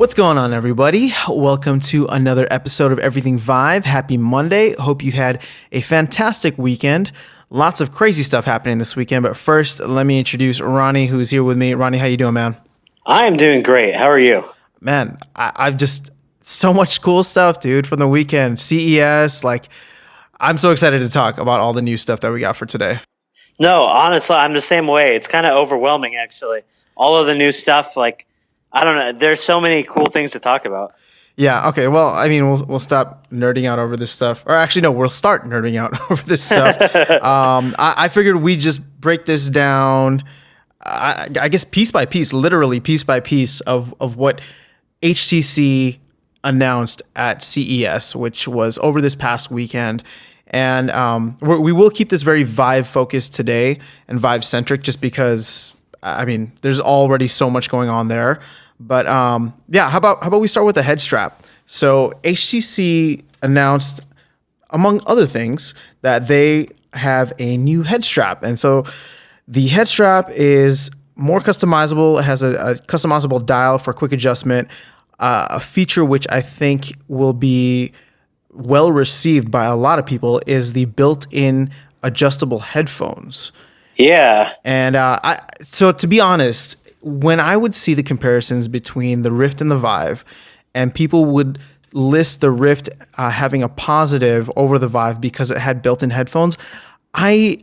What's going on, everybody? Welcome to another episode of Everything Vive. Happy Monday. Hope you had a fantastic weekend. Lots of crazy stuff happening this weekend. But first, let me introduce Ronnie, who's here with me. Ronnie, how you doing, man? I am doing great. How are you? Man, I've just so much cool stuff, dude, from the weekend. CES, I'm so excited to talk about all the new stuff that we got for today. No, honestly, I'm the same way. It's kind of overwhelming, actually. All of the new stuff, I don't know. There's so many cool things to talk about. Yeah. Okay. Well, I mean, we'll stop nerding out over this stuff, or actually, no, we'll start nerding out over this stuff. I figured we just break this down. I guess piece by piece, literally piece by piece of what HTC announced at CES, which was over this past weekend. And we will keep this very Vive focused today and Vive centric, just because I mean, there's already so much going on there. But yeah, how about we start with the head strap? So HTC announced, among other things, that they have a new head strap. And so the head strap is more customizable. It has a customizable dial for quick adjustment, a feature which I think will be well received by a lot of people is the built-in adjustable headphones. Yeah. And so to be honest, when I would see the comparisons between the Rift and the Vive, and people would list the Rift having a positive over the Vive because it had built-in headphones, I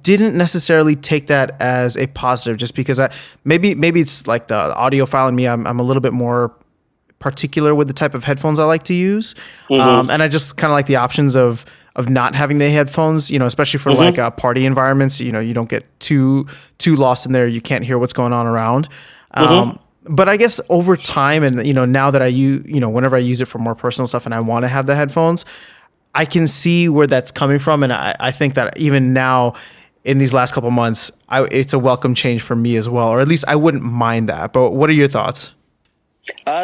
didn't necessarily take that as a positive, just because maybe it's like the audiophile in me. I'm a little bit more particular with the type of headphones I like to use, and I just kind of like the options of not having the headphones, especially for like party environments. You don't get too lost in there. You can't hear what's going on around. But I guess over time, and now that I use, whenever I use it for more personal stuff and I want to have the headphones, I can see where that's coming from, and I think that even now, in these last couple months, it's a welcome change for me as well, or at least I wouldn't mind that. But what are your thoughts?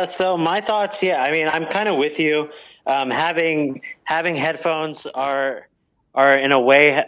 So my thoughts, yeah. I mean, I'm kind of with you. Having headphones are in a way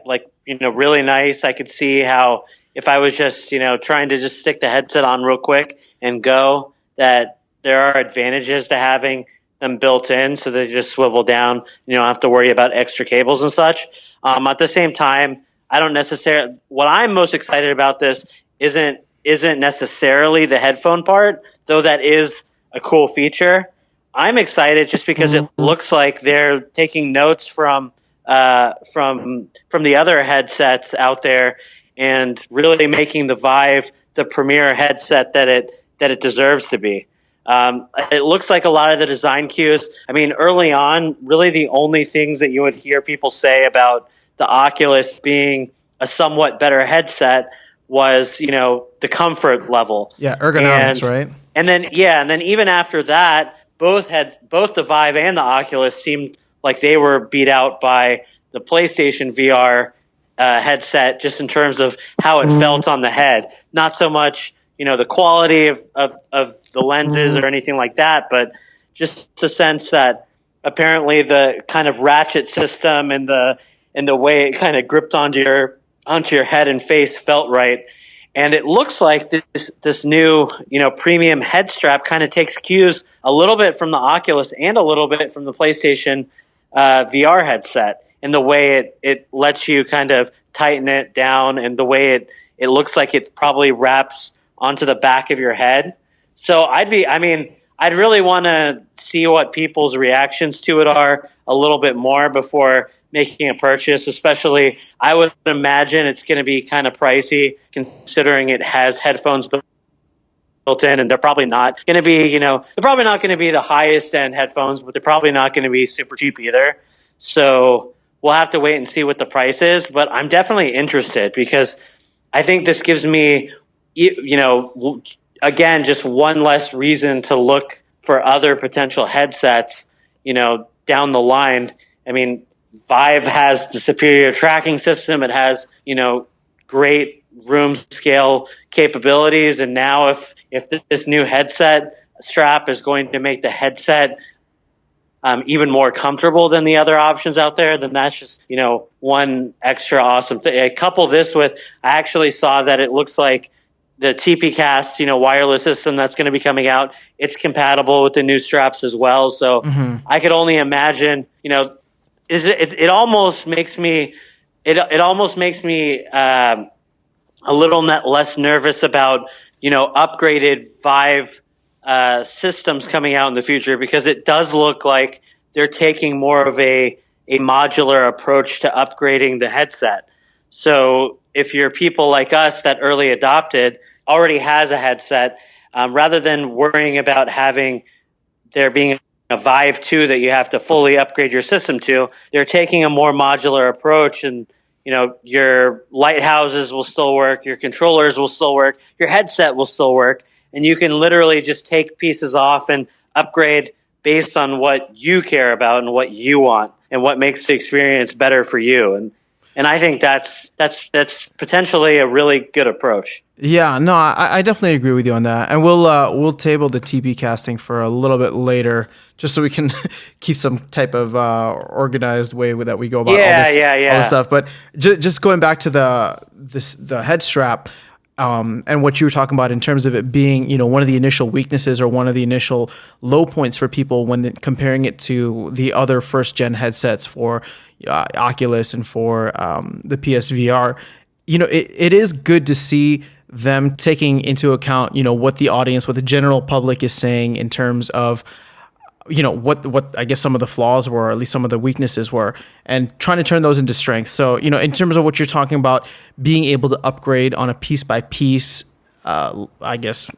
really nice. I could see how if I was just trying to just stick the headset on real quick and go, that there are advantages to having them built in, so they just swivel down. You don't have to worry about extra cables and such. At the same time, I don't necessarily. What I'm most excited about this isn't necessarily the headphone part, though that is a cool feature. I'm excited just because it looks like they're taking notes from the other headsets out there and really making the Vive the premier headset that it deserves to be. It looks like a lot of the design cues. I mean, early on, really the only things that you would hear people say about the Oculus being a somewhat better headset was, the comfort level. Yeah, ergonomics, right? And then even after that, both the Vive and the Oculus seemed like they were beat out by the PlayStation VR headset, just in terms of how it felt on the head. Not so much, the quality of the lenses or anything like that, but just the sense that apparently the kind of ratchet system and the way it kind of gripped onto your head and face felt right. And it looks like this new, premium head strap kind of takes cues a little bit from the Oculus and a little bit from the PlayStation VR headset, and the way it lets you kind of tighten it down, and the way it looks like it probably wraps onto the back of your head. So I'd really want to see what people's reactions to it are a little bit more before making a purchase. Especially, I would imagine it's going to be kind of pricey, considering it has headphones built in, and they're probably not going to be, the highest end headphones, but they're probably not going to be super cheap either. So we'll have to wait and see what the price is. But I'm definitely interested, because I think this gives me, again, just one less reason to look for other potential headsets, down the line. I mean, Vive has the superior tracking system. It has, great room scale capabilities. And now if this new headset strap is going to make the headset even more comfortable than the other options out there, then that's just, one extra awesome thing. I couple this with, I actually saw that it looks like the TPCast, wireless system that's going to be coming out, it's compatible with the new straps as well. So I could only imagine, it almost makes me, a little less nervous about, upgraded Vive systems coming out in the future, because it does look like they're taking more of a modular approach to upgrading the headset. So if you're people like us that early adopted, already has a headset, rather than worrying about having there being a Vive 2 that you have to fully upgrade your system to, they're taking a more modular approach, and your lighthouses will still work, your controllers will still work, your headset will still work, and you can literally just take pieces off and upgrade based on what you care about and what you want and what makes the experience better for you. And I think that's potentially a really good approach. Yeah, no, I definitely agree with you on that, and we'll table the TP casting for a little bit later, just so we can keep some type of organized way that we go about all this stuff. But just going back to the head strap, and what you were talking about in terms of it being, one of the initial weaknesses or one of the initial low points for people when comparing it to the other first gen headsets for Oculus and for the PSVR, it is good to see them taking into account, what the general public is saying in terms of, what I guess some of the flaws were, or at least some of the weaknesses were, and trying to turn those into strengths. So, in terms of what you're talking about, being able to upgrade on a piece by piece, I guess,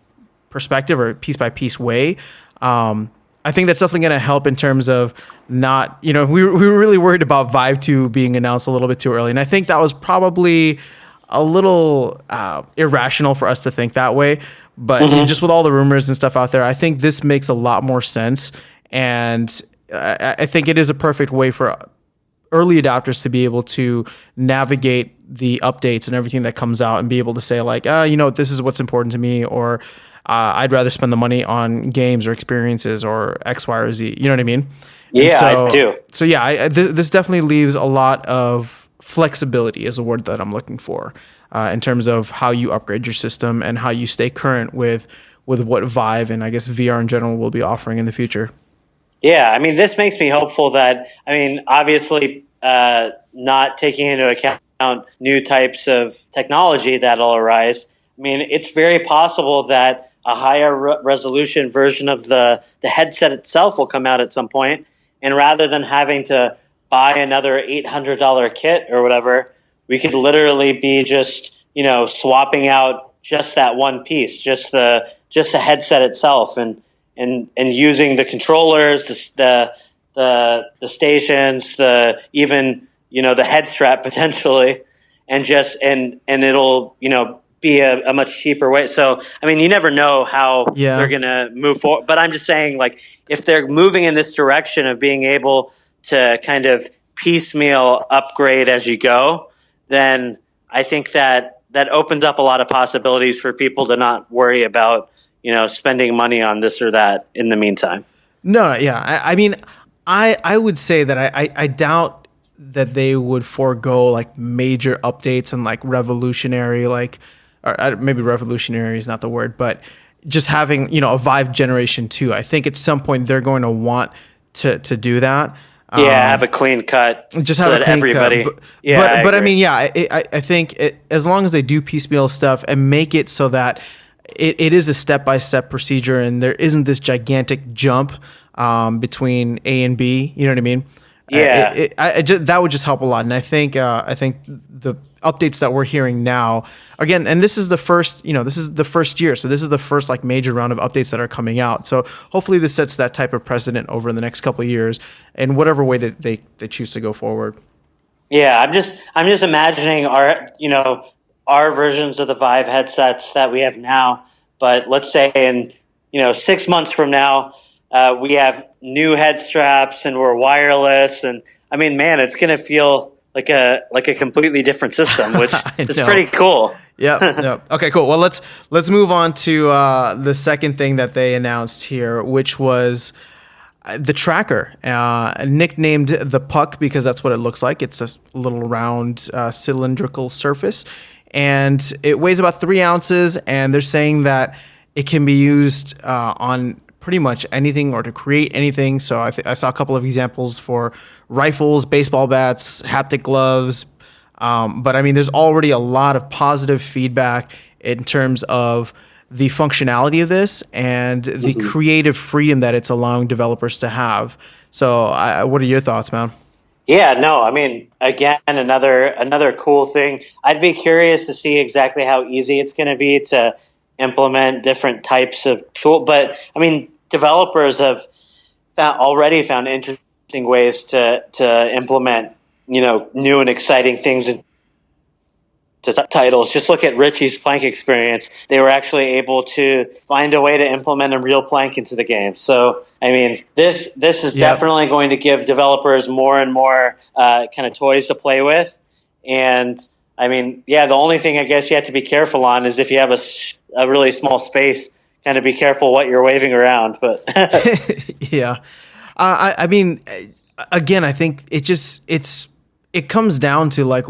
perspective or piece by piece way, I think that's definitely going to help in terms of not, we were really worried about Vive 2 being announced a little bit too early. And I think that was probably a little irrational for us to think that way. But just with all the rumors and stuff out there, I think this makes a lot more sense. And I think it is a perfect way for early adopters to be able to navigate the updates and everything that comes out and be able to say like, this is what's important to me, or I'd rather spend the money on games or experiences or X, Y, or Z. You know what I mean? Yeah, I do. So yeah, this definitely leaves a lot of flexibility is a word that I'm looking for in terms of how you upgrade your system and how you stay current with what Vive and I guess VR in general will be offering in the future. Yeah, this makes me hopeful that, obviously not taking into account new types of technology that'll arise. It's very possible that a higher resolution version of the headset itself will come out at some point, and rather than having to buy another $800 kit or whatever, we could literally be just, swapping out just that one piece, just the headset itself, and using the controllers, the stations, even the head strap potentially, and it'll be a much cheaper way. So you never know how they're gonna move forward. But I'm just saying, like, if they're moving in this direction of being able to kind of piecemeal upgrade as you go, then I think that opens up a lot of possibilities for people to not worry about spending money on this or that in the meantime. No, yeah. I would say that I doubt that they would forego like major updates and like revolutionary, like, or maybe revolutionary is not the word, but just having, a Vive Generation 2. I think at some point they're going to want to do that. Have a clean cut. Just have a clean everybody. cut. But I think as long as they do piecemeal stuff and make it so that it is a step-by-step procedure and there isn't this gigantic jump between A and B, you know what I mean? Yeah. That would just help a lot. And I think the updates that we're hearing now, again, and this is the first, this is the first year. So this is the first like major round of updates that are coming out. So hopefully this sets that type of precedent over the next couple of years in whatever way that they choose to go forward. Yeah. I'm just imagining our versions of the Vive headsets that we have now, but let's say in 6 months from now, we have new head straps and we're wireless, and it's gonna feel like a completely different system, which is pretty cool. Yep. Okay, cool. Well, let's move on to the second thing that they announced here, which was the tracker, nicknamed the Puck because that's what it looks like. It's a little round cylindrical surface. and it weighs about 3 ounces. And they're saying that it can be used on pretty much anything or to create anything. So I saw a couple of examples for rifles, baseball bats, haptic gloves. But I mean, there's already a lot of positive feedback in terms of the functionality of this and the creative freedom that it's allowing developers to have. So what are your thoughts, man? Yeah, no, I mean, again, another cool thing. I'd be curious to see exactly how easy it's going to be to implement different types of tool. But I mean, developers have already found interesting ways to implement, new and exciting things to titles. Just look at Richie's plank experience. They were actually able to find a way to implement a real plank into the game. So, I mean, this is definitely going to give developers more and more kind of toys to play with. And I mean, yeah, the only thing I guess you have to be careful on is if you have a really small space, kind of be careful what you're waving around. But yeah, I mean, again, I think it comes down to like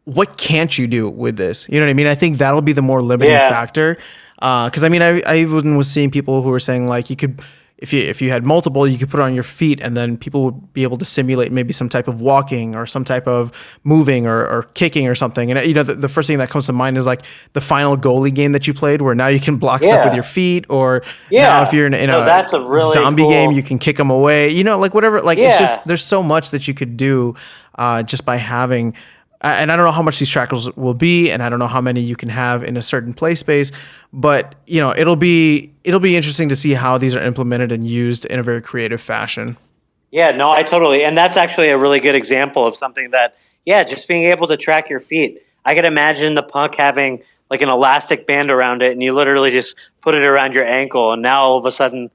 what can't you do with this? You know what I mean? I think that'll be the more limiting factor. Because I mean, I even was seeing people who were saying like you could, if you had multiple, you could put it on your feet, and then people would be able to simulate maybe some type of walking or some type of moving or kicking or something. And the first thing that comes to mind is like the final goalie game that you played, where now you can block stuff with your feet, or now if you're in a that's a really zombie cool game, you can kick them away. Like whatever. Like it's just there's so much that you could do just by having. And I don't know how much these trackers will be, and I don't know how many you can have in a certain play space, but it'll be interesting to see how these are implemented and used in a very creative fashion. Yeah, no, I totally, and that's actually a really good example of something that, just being able to track your feet. I could imagine the puck having like an elastic band around it, and you literally just put it around your ankle, and now all of a sudden,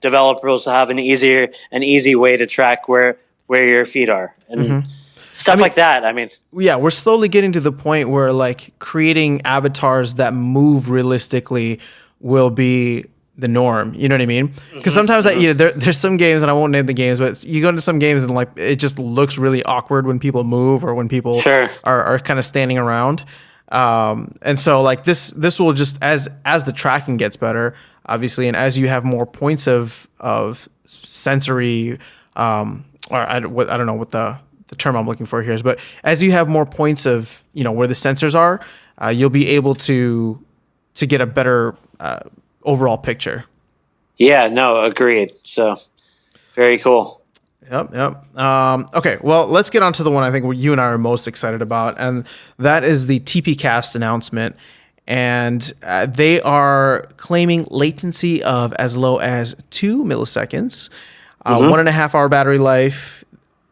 developers will have an easy way to track where your feet are, and stuff like that. I mean, yeah, we're slowly getting to the point where like creating avatars that move realistically will be the norm. You know what I mean? Because sometimes there's some games, and I won't name the games, but you go into some games and like it just looks really awkward when people move or when people are kind of standing around. And so like this will just as the tracking gets better, obviously, and as you have more points of sensory, or I don't know what the term I'm looking for here is, but as you have more points of where the sensors are, you'll be able to get a better overall picture. Yeah, no, agreed. So very cool. Yep. Okay, well, let's get on to the one I think you and I are most excited about, and that is the TPCast announcement. And they are claiming latency of as low as 2 milliseconds, 1.5 hour battery life.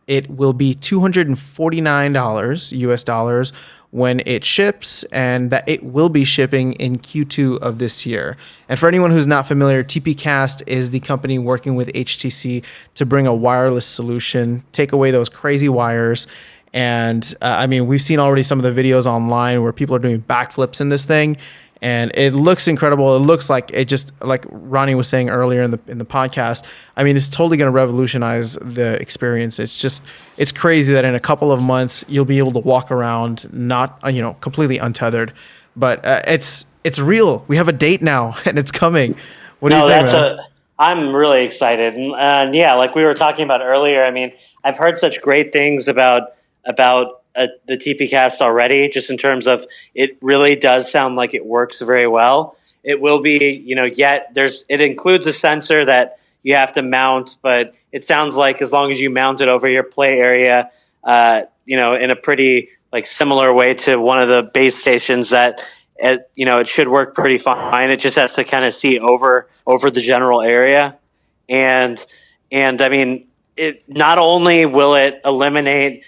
It will be $249 US dollars when it ships, and that it will be shipping in Q2 of this year. And for anyone who's not familiar, TPCast is the company working with HTC to bring a wireless solution, take away those crazy wires. And I mean, we've seen already some of the videos online where people are doing backflips in this thing, and it looks incredible. It looks like it just, like Ronnie was saying earlier in the podcast, I mean, it's totally going to revolutionize the experience. It's crazy that in a couple of months you'll be able to walk around not completely untethered, but it's real. We have a date now, and it's coming. What do you think, man? I'm really excited, and yeah, like we were talking about earlier. I mean, I've heard such great things about the TPCast already, just in terms of it really does sound like it works very well. It will be, it includes a sensor that you have to mount, but it sounds like as long as you mount it over your play area, in a pretty like similar way to one of the base stations, that it should work pretty fine. It just has to kind of see over the general area, and I mean, it not only will it eliminate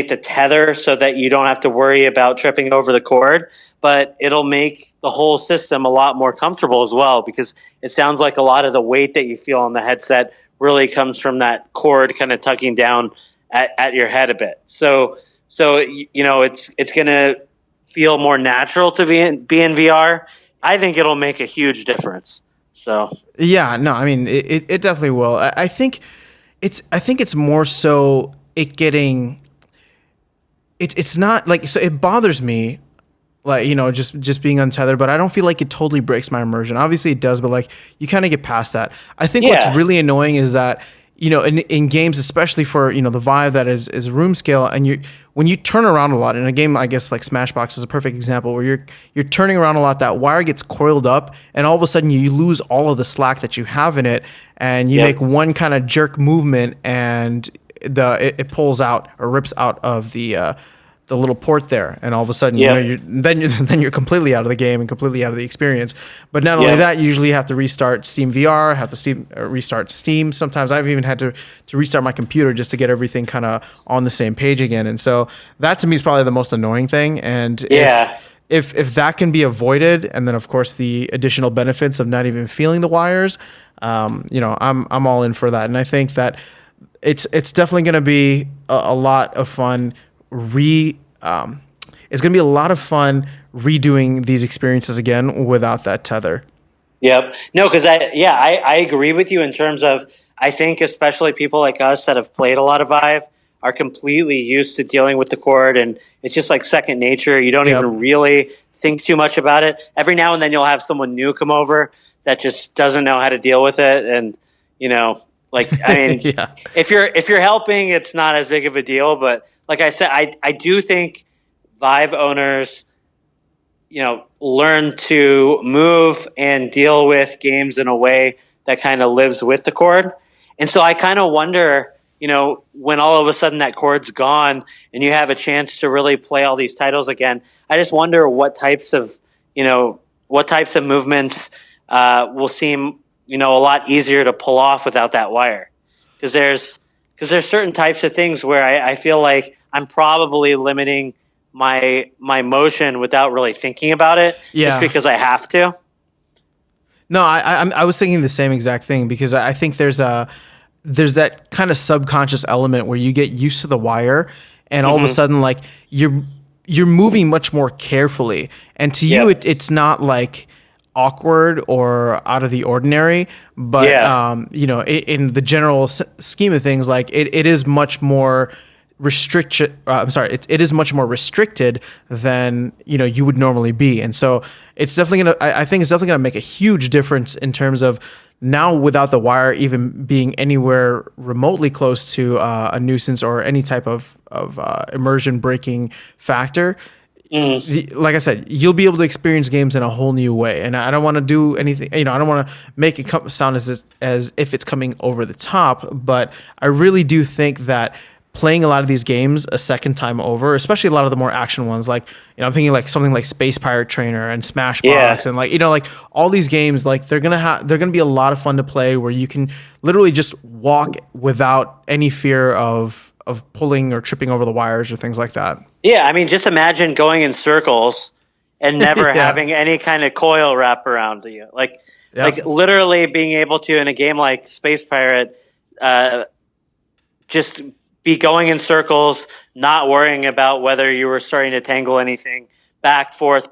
the tether so that you don't have to worry about tripping over the cord, but it'll make the whole system a lot more comfortable as well, because it sounds like a lot of the weight that you feel on the headset really comes from that cord kind of tugging down at your head a bit. So it's going to feel more natural to be in VR. I think it'll make a huge difference. So yeah, no, I mean it definitely will. I think it's more so it getting it's not like, so it bothers me, like, just being untethered, but I don't feel like it totally breaks my immersion. Obviously it does, but like you kind of get past that. I think what's Yeah. really annoying is that, in games, especially for, the Vive that is room scale, and when you turn around a lot in a game, I guess like Smashbox is a perfect example where you're turning around a lot, that wire gets coiled up and all of a sudden you lose all of the slack that you have in it, and you make Yep. one kind of jerk movement and it pulls out or rips out of the little port there, and all of a sudden, Yep. then you're completely out of the game and completely out of the experience. But not only Yep. that, you usually have to restart Steam VR, restart Steam. Sometimes I've even had to restart my computer just to get everything kind of on the same page again. And so that to me is probably the most annoying thing. And Yeah. if that can be avoided, and then of course the additional benefits of not even feeling the wires, I'm all in for that. And I think that it's definitely going to be a lot of fun it's going to be a lot of fun redoing these experiences again without that tether. Yep. No, because I agree with you in terms of, I think especially people like us that have played a lot of Vive are completely used to dealing with the cord, and it's just like second nature. You don't Yep. even really think too much about it. Every now and then you'll have someone new come over that just doesn't know how to deal with it, and like, I mean, Yeah. if you're helping, it's not as big of a deal. But like I said, I do think Vive owners, learn to move and deal with games in a way that kind of lives with the cord. And so I kind of wonder, when all of a sudden that cord's gone and you have a chance to really play all these titles again, I just wonder what types of movements will seem, a lot easier to pull off without that wire. Because there's certain types of things where I feel like I'm probably limiting my motion without really thinking about it, just Yeah. because I have to. No, I was thinking the same exact thing, because I think there's that kind of subconscious element where you get used to the wire, and all of a sudden, like, you're moving much more carefully, and to you Yep. it's not like awkward or out of the ordinary, but Yeah. in the general scheme of things, like it is much more restricted. It is much more restricted than you would normally be, and so it's definitely gonna. I think it's definitely gonna make a huge difference in terms of now, without the wire even being anywhere remotely close to a nuisance or any type of immersion breaking factor. Like I said, you'll be able to experience games in a whole new way, and I don't want to do anything. I don't want to make it sound as if it's coming over the top, but I really do think that playing a lot of these games a second time over, especially a lot of the more action ones, like I'm thinking like something like Space Pirate Trainer and Smashbox, Yeah. and like all these games, like they're gonna be a lot of fun to play, where you can literally just walk without any fear of pulling or tripping over the wires or things like that. Yeah, I mean, just imagine going in circles and never Yeah. having any kind of coil wrap around you. Like, Yep. like literally being able to, in a game like Space Pirate, just be going in circles, not worrying about whether you were starting to tangle anything, back, forth,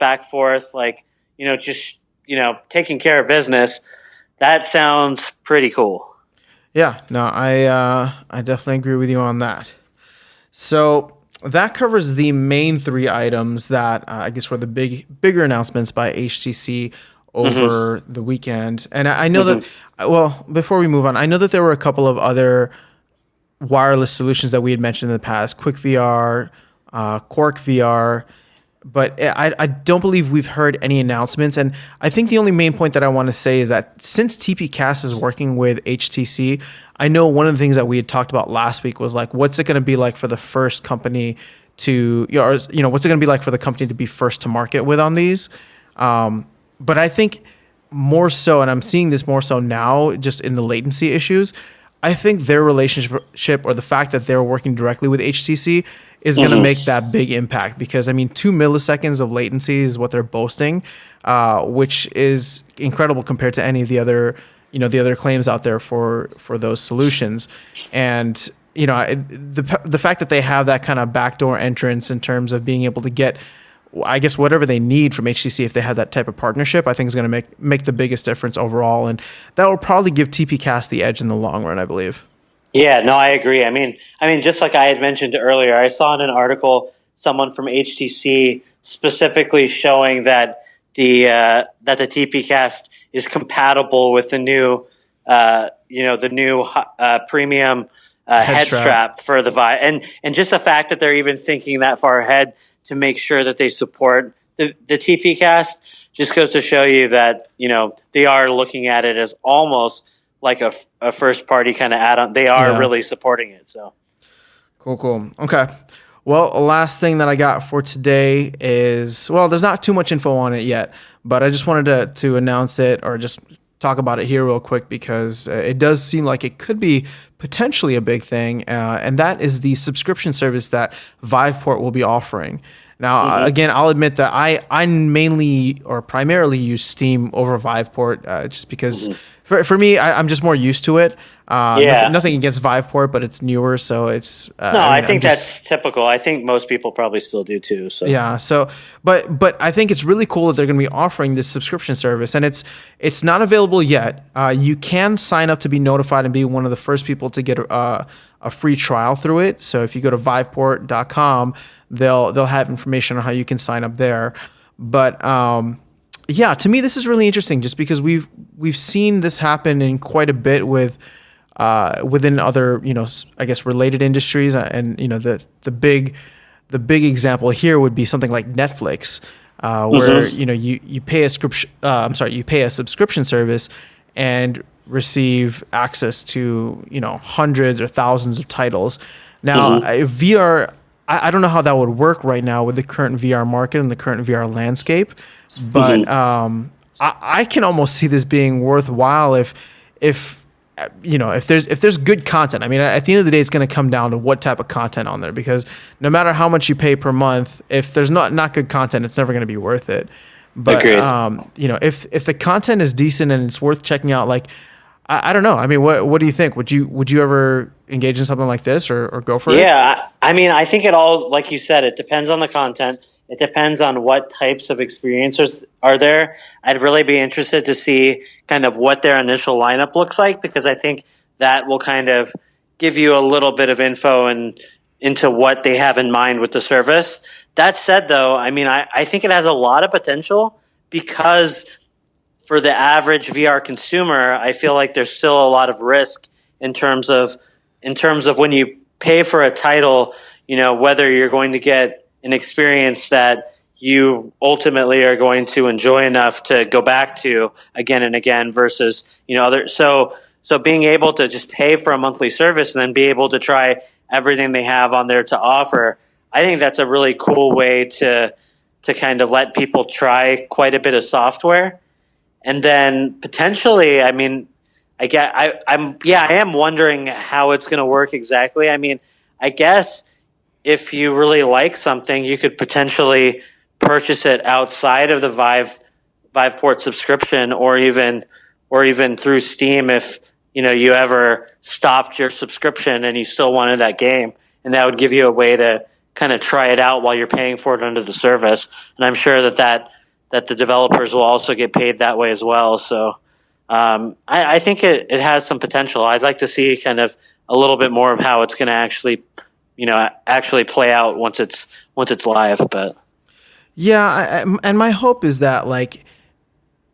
like, just, taking care of business. That sounds pretty cool. Yeah, no, I definitely agree with you on that. So that covers the main three items that I guess were the bigger announcements by HTC over the weekend. And I know that, well, before we move on, I know that there were a couple of other wireless solutions that we had mentioned in the past, Quick VR, Quark VR, but I don't believe we've heard any announcements. And I think the only main point that I want to say is that since TPCast is working with HTC, I know one of the things that we had talked about last week was like, what's it going to be like for the first company to, what's it going to be like for the company to be first to market with on these? But I think more so, and I'm seeing this more so now, just in the latency issues, I think their relationship or the fact that they're working directly with HTC is going to make that big impact, because I mean, 2 milliseconds of latency is what they're boasting, which is incredible compared to any of the other, the other claims out there for those solutions. And, the fact that they have that kind of backdoor entrance in terms of being able to get, I guess, whatever they need from HTC, if they have that type of partnership, I think is going to make the biggest difference overall. And that will probably give TPCast the edge in the long run, I believe. Yeah, no, I agree. I mean, just like I had mentioned earlier, I saw in an article someone from HTC specifically showing that the TPCast is compatible with the new premium head strap for the Vive, and just the fact that they're even thinking that far ahead to make sure that they support the TPCast just goes to show you that they are looking at it as almost like a first party kind of add-on. They are really supporting it. So cool. Okay. Well, last thing that I got for today is, well, there's not too much info on it yet, but I just wanted to announce it or just talk about it here real quick because it does seem like it could be potentially a big thing, and that is the subscription service that Viveport will be offering. Now, again, I'll admit that I mainly or primarily use Steam over Viveport just because for me, I'm just more used to it. Nothing against Viveport, but it's newer, so it's... I think that's typical. I think most people probably still do too. So yeah, but I think it's really cool that they're going to be offering this subscription service, and it's not available yet. You can sign up to be notified and be one of the first people to get a free trial through it. So if you go to viveport.com, they'll have information on how you can sign up there. But to me, this is really interesting just because we've seen this happen in quite a bit with within other, I guess related industries, and the big example here would be something like Netflix, where you pay a subscription service and receive access to hundreds or thousands of titles. Now, VR, I don't know how that would work right now with the current VR market and the current VR landscape, but I can almost see this being worthwhile if there's good content. I mean, at the end of the day, it's going to come down to what type of content on there, because no matter how much you pay per month, if there's not good content, it's never going to be worth it. But if the content is decent and it's worth checking out, like I don't know. I mean, what do you think? Would you ever engage in something like this or go for it? Yeah, I mean, I think it all, like you said, it depends on the content. It depends on what types of experiences are there. I'd really be interested to see kind of what their initial lineup looks like, because I think that will kind of give you a little bit of info into what they have in mind with the service. That said, though, I mean, I think it has a lot of potential, because for the average VR consumer, I feel like there's still a lot of risk in terms of when you pay for a title, whether you're going to get an experience that you ultimately are going to enjoy enough to go back to again and again versus, other. So being able to just pay for a monthly service and then be able to try everything they have on there to offer, I think that's a really cool way to kind of let people try quite a bit of software. And then potentially, I mean, I am wondering how it's going to work exactly. I mean, I guess if you really like something, you could potentially purchase it outside of the Viveport subscription, or even through Steam if you ever stopped your subscription and you still wanted that game, and that would give you a way to kind of try it out while you're paying for it under the service. And I'm sure that the developers will also get paid that way as well. So I think it has some potential. I'd like to see kind of a little bit more of how it's going to actually play out once it's live. But and my hope is that like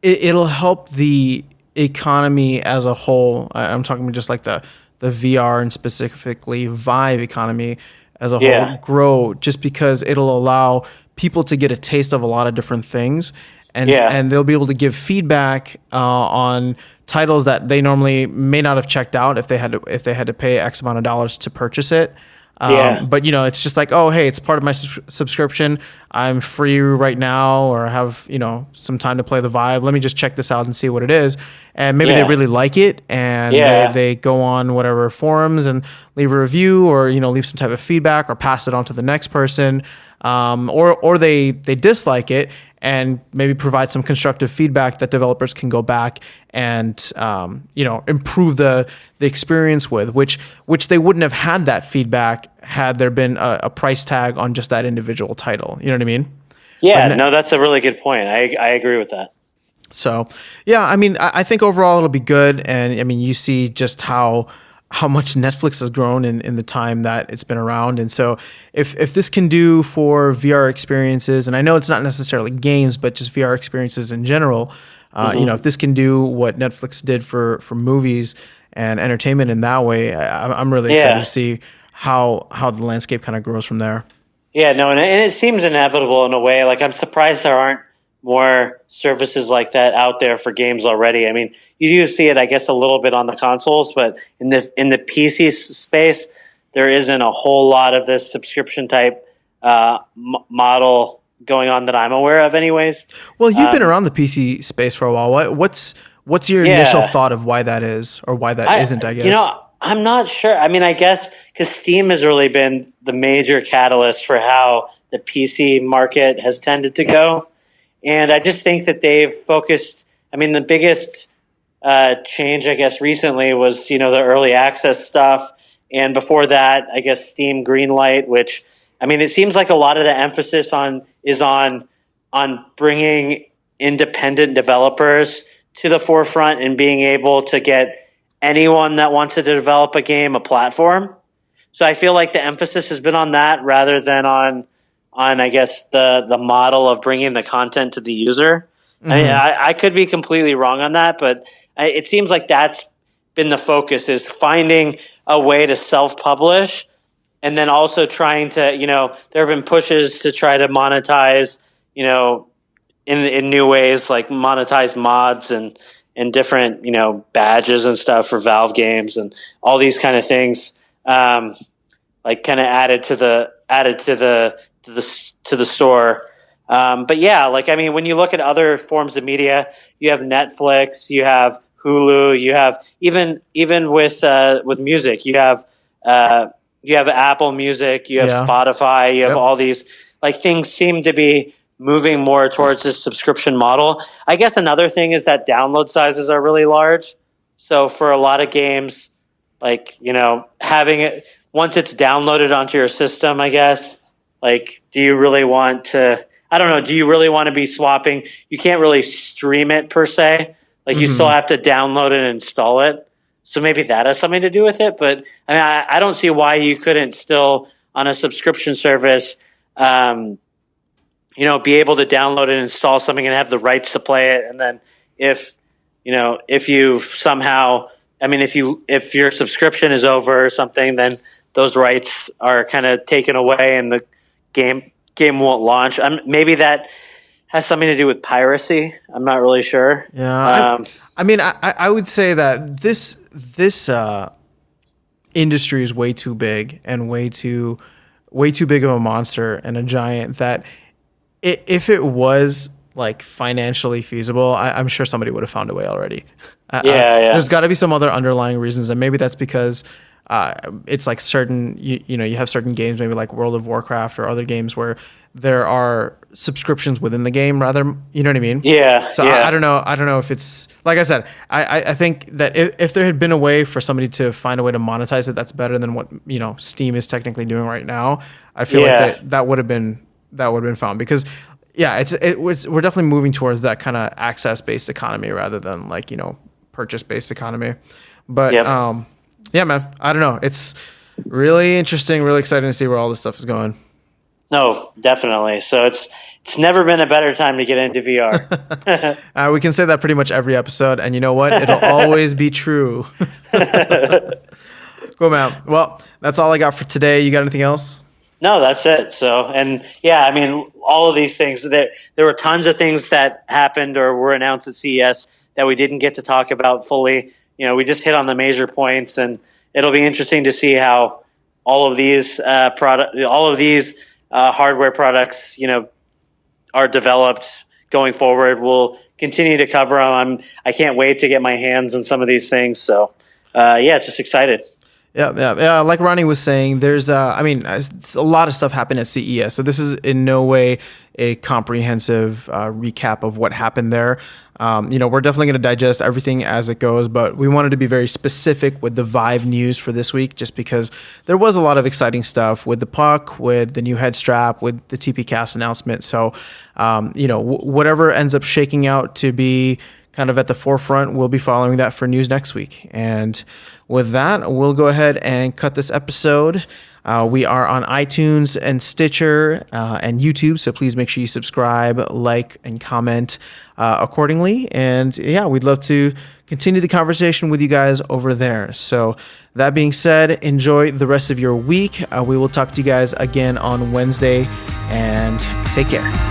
it'll help the economy as a whole. I'm talking just like the VR and specifically Vive economy as a whole grow, just because it'll allow people to get a taste of a lot of different things, and they'll be able to give feedback on titles that they normally may not have checked out if they had to pay X amount of dollars to purchase it. But it's just like, oh, hey, it's part of my subscription. I'm free right now, or have some time to play the Vive. Let me just check this out and see what it is. And maybe they really like it, and they go on whatever forums and leave a review, or leave some type of feedback, or pass it on to the next person, or they dislike it and maybe provide some constructive feedback that developers can go back and improve the experience with, which they wouldn't have had that feedback had there been a price tag on just that individual title. You know what I mean? Yeah, no, that's a really good point. I agree with that. So, yeah, I mean, I think overall it'll be good. And I mean, you see just how how much Netflix has grown in the time that it's been around. And so if this can do for VR experiences, and I know it's not necessarily games, but just VR experiences in general, if this can do what Netflix did for movies and entertainment in that way, I'm really excited to see how the landscape kind of grows from there. Yeah, no, and it seems inevitable in a way. Like, I'm surprised there aren't more services like that out there for games already. I mean, you do see it, I guess, a little bit on the consoles, but in the PC space, there isn't a whole lot of this subscription type model going on that I'm aware of, anyways. Well, you've been around the PC space for a while. What's your initial thought of why that is, or why that isn't? I guess I'm not sure. I mean, I guess because Steam has really been the major catalyst for how the PC market has tended to go. And I just think that they've focused. I mean, the biggest change, I guess, recently was, the early access stuff. And before that, I guess Steam Greenlight, which, I mean, it seems like a lot of the emphasis is on bringing independent developers to the forefront and being able to get anyone that wants to develop a game a platform. So I feel like the emphasis has been on that rather than on I guess the model of bringing the content to the user. Mm-hmm. I could be completely wrong on that, but it seems like that's been the focus, is finding a way to self-publish, and then also trying to, there have been pushes to try to monetize, in new ways, like monetize mods and different, badges and stuff for Valve games and all these kind of things, like kind of added to the store. But yeah, like, I mean, when you look at other forms of media, you have Netflix, you have Hulu, you have even with music, you have Apple Music, you have Spotify, you have all these, like, things seem to be moving more towards this subscription model. I guess another thing is that download sizes are really large. So for a lot of games, like, having it, once it's downloaded onto your system, I guess, like, do you really want to, I don't know, do you really want to be swapping? You can't really stream it per se. Like, you still have to download it and install it. So maybe that has something to do with it. But I mean, I don't see why you couldn't still, on a subscription service, be able to download and install something and have the rights to play it. And then if you somehow, I mean, if your subscription is over or something, then those rights are kind of taken away and the game won't launch. Maybe that has something to do with piracy. I'm not really sure. Yeah. I mean, I would say that this industry is way too big and way too big of a monster and a giant that if it was like financially feasible, I'm sure somebody would have found a way already. There's got to be some other underlying reasons, and maybe that's because it's like certain you have certain games, maybe like World of Warcraft or other games where there are subscriptions within the game, rather, you know what I mean? So I don't know if it's, like I said, I think that if there had been a way for somebody to find a way to monetize it, that's better than what Steam is technically doing right now. I feel like that would have been found, because we're definitely moving towards that kind of access-based economy rather than like, purchase-based economy. But yeah, man, I don't know. It's really interesting, really exciting to see where all this stuff is going. No, definitely. So it's never been a better time to get into VR. We can say that pretty much every episode, and you know what? It'll always be true. Cool, man. Well, that's all I got for today. You got anything else? No, that's it. So, and yeah, I mean, all of these things, there were tons of things that happened or were announced at CES that we didn't get to talk about fully. We just hit on the major points, and it'll be interesting to see how all of these hardware products, are developed going forward. We'll continue to cover them. I can't wait to get my hands on some of these things. So, just excited. Yeah. Like Ronnie was saying, there's, a lot of stuff happened at CES. So this is in no way a comprehensive recap of what happened there. We're definitely going to digest everything as it goes, but we wanted to be very specific with the Vive news for this week, just because there was a lot of exciting stuff with the puck, with the new head strap, with the TPCast announcement. So, whatever ends up shaking out to be kind of at the forefront. We'll be following that for news next week. And with that, we'll go ahead and cut this episode. We are on iTunes and Stitcher and YouTube, so please make sure you subscribe, like, and comment accordingly. And yeah, we'd love to continue the conversation with you guys over there. So that being said, enjoy the rest of your week. We will talk to you guys again on Wednesday, and take care.